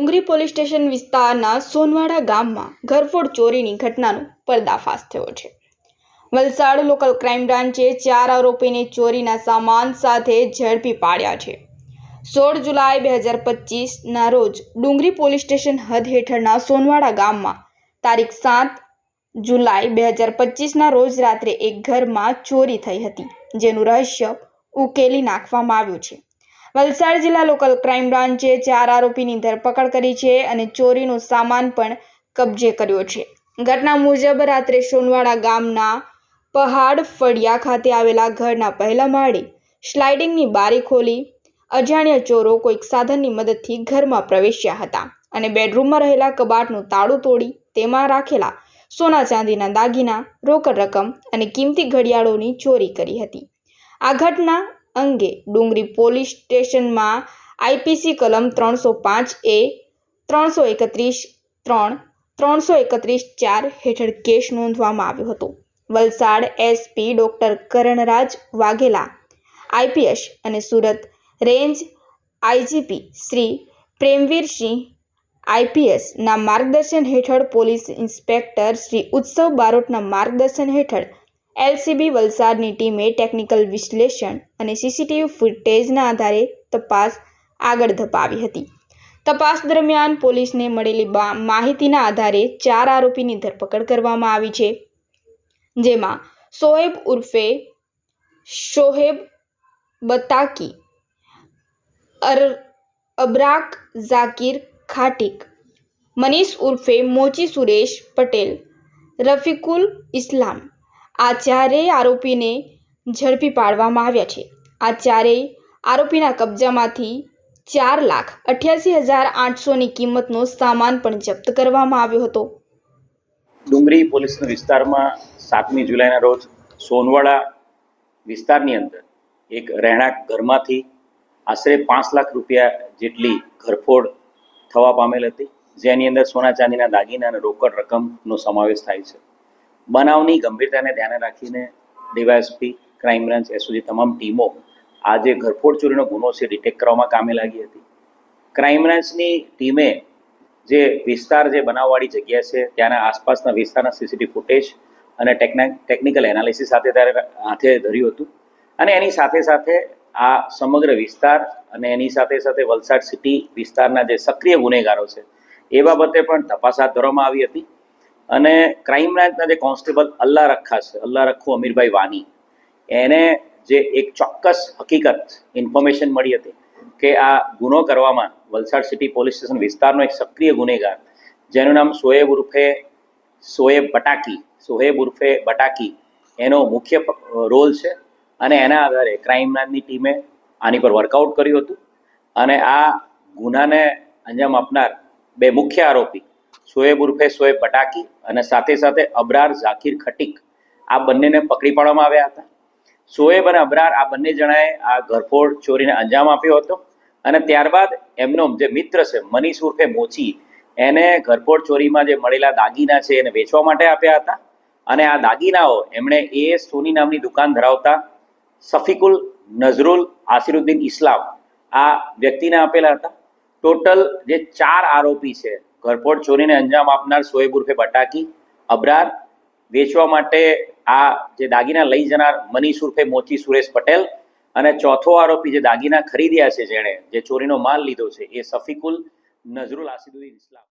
ડુંગરી police station વિસ્તારના સોનવાડા ગામમાં ઘરફોડ ચોરીની ઘટનાનો પર્દાફાશ થયો છે। વલસાડ લોકલ ક્રાઇમ બ્રાન્ચે 4 આરોપીને ચોરીના સામાન સાથે ઝડપી પાડ્યા છે। 16 જુલાઈ 2025ના રોજ ડુંગરી પોલીસ સ્ટેશન હદ હેઠળના સોનવાડા ગામમાં તારીખ 7 જુલાઈ 2025ના રોજ રાત્રે એક ઘરમાં ચોરી થઈ હતી, જેનું રહસ્ય ઉકેલી નાખવામાં આવ્યું છે। વલસાડ જિલ્લા લોકલ ક્રાઇમ બ્રાન્ચે 4 આરોપીની ધરપકડ કરી છે અને ચોરીનો સામાન પણ કબજે કર્યો છે। ઘટના મુજબ રાત્રે સોનવાડા ગામના પહાડ ફળિયા ખાતે આવેલા ઘરના પહેલા માળે સ્લાઇડિંગની બારી ખોલી અજાણ્યા ચોરો કોઈક સાધનની મદદથી ઘરમાં પ્રવેશ્યા હતા અને બેડરૂમમાં રહેલા કબાટનું તાળું તોડી તેમાં રાખેલા સોના ચાંદીના દાગીના, રોકડ રકમ અને કિંમતી ઘડિયાળોની ચોરી કરી હતી। આ ઘટના અંગે ડુંગરી પોલીસ સ્ટેશનમાં આઈપીસી કલમ 305A, 331(3), 331(4) હેઠળ કેસ નોંધવામાં આવ્યો હતો। Valsad SP doctor Karanraj Vaghela IPS અને સુરત રેન્જ આઈજીપી શ્રી પ્રેમવીરસિંહ આઈપીએસના માર્ગદર્શન હેઠળ પોલીસ ઇન્સ્પેક્ટર શ્રી ઉત્સવ બારોટના માર્ગદર્શન હેઠળ એલસીબી વલસાડની ટીમે ટેકનિકલ વિશ્લેષણ અને સીસીટીવી ફૂટેજના આધારે તપાસ આગળ ધપાવી હતી। તપાસ દરમિયાન પોલીસને મળેલી માહિતીના આધારે 4 આરોપીની ધરપકડ કરવામાં આવી છે, જેમાં શોએબ ઉર્ફે શોહેબ બતાકી, અબરાક ઝાકીર ખાટીક, મનીષ ઉર્ફે મોચી સુરેશ પટેલ, રફીકુલ ઇસ્લામ, આ ચારેય આરોપીને ઝડપી પાડવામાં આવ્યા છે। આ ચારેય આરોપીના કબજામાંથી 4,88,800ની કિંમતનો સામાન પણ જપ્ત કરવામાં આવ્યો હતો। ડુંગરી પોલીસના વિસ્તારમાં 7મી જુલાઈના રોજ સોનવાડા વિસ્તારની અંદર એક રહેણાંક ઘરમાંથી આશરે 5 લાખ રૂપિયા જેટલી ઘરફોડ થવા પામેલ હતી, જેની અંદર સોના ચાંદીના દાગીના અને રોકડ રકમનો સમાવેશ થાય છે। બનાવની ગંભીરતાને ધ્યાને રાખીને ડીવાયએસપી, ક્રાઇમ બ્રાન્ચ, એસઓજી તમામ ટીમો આ જે ઘરફોડ ચોરીનો ગુનો છે ડિટેક્ટ કરવામાં કામે લાગી હતી। ક્રાઇમ બ્રાન્ચની ટીમે જે વિસ્તાર જે બનાવવાળી જગ્યા છે ત્યાંના આસપાસના વિસ્તારના સીસીટીવી ફૂટેજ અને ટેકનિકલ એનાલિસિસ સાથે ત્યારે હાથે ધર્યું હતું અને એની સાથે સાથે આ સમગ્ર વિસ્તાર અને એની સાથે સાથે વલસાડ સિટી વિસ્તારના જે સક્રિય ગુનેગારો છે એ બાબતે પણ તપાસ હાથ ધરવામાં આવી હતી અને ક્રાઇમ બ્રાન્ચના જે કોન્સ્ટેબલ અલ્લાહ રખ્ખુ અમીરભાઈ વાની, એને જે એક ચોક્કસ હકીકત ઇન્ફોર્મેશન મળી હતી કે આ ગુનો કરવામાં વલસાડ સિટી પોલીસ સ્ટેશન વિસ્તારનો એક સક્રિય ગુનેગાર જેનું નામ શોએબ ઉર્ફે બટાકી એનો મુખ્ય રોલ છે અને એના આધારે ક્રાઇમ બ્રાન્ચની ટીમે આની પર વર્કઆઉટ કર્યું હતું અને આ ગુનાને અંજામ આપનાર 2 મુખ્ય આરોપી શોએબ બટાકી અને સાથે સાથે અબરાર ઝાકીર ખટીક, આ બંનેને પકડી પાડવામાં આવ્યા હતા। શોએબ અને અબરાર આ બંને જણાએ આ ઘરફોડ ચોરીને અંજામ આપ્યો હતો અને ત્યારબાદ એમનો જે મિત્ર છે મનીષ ઉર્ફે મોચી, એને ઘરફોડ ચોરીમાં જે મળેલા દાગીના છે એને વેચવા માટે આપ્યા હતા અને આ દાગીનાઓ એમણે AS સોની નામની દુકાન ધરાવતા સફીકુલ નઝરુલ આસિરુદ્દીન ઇસ્લામ આ વ્યક્તિને આપેલા હતા। ટોટલ જે 4 આરોપી છે ઘરફોડ ચોરીને અંજામ આપનાર શોએબ ઉર્ફે બટાકી, અબરાર, વેચવા માટે આ જે દાગીના લઈ જનાર મનીષ ઉર્ફે મોચી સુરેશ પટેલ અને ચોથો આરોપી જે દાગીના ખરીદ્યા છે, જેણે જે ચોરીનો માલ લીધો છે, એ સફીકુલ નઝરુલ આસિરુદ્દીન ઇસ્લામ।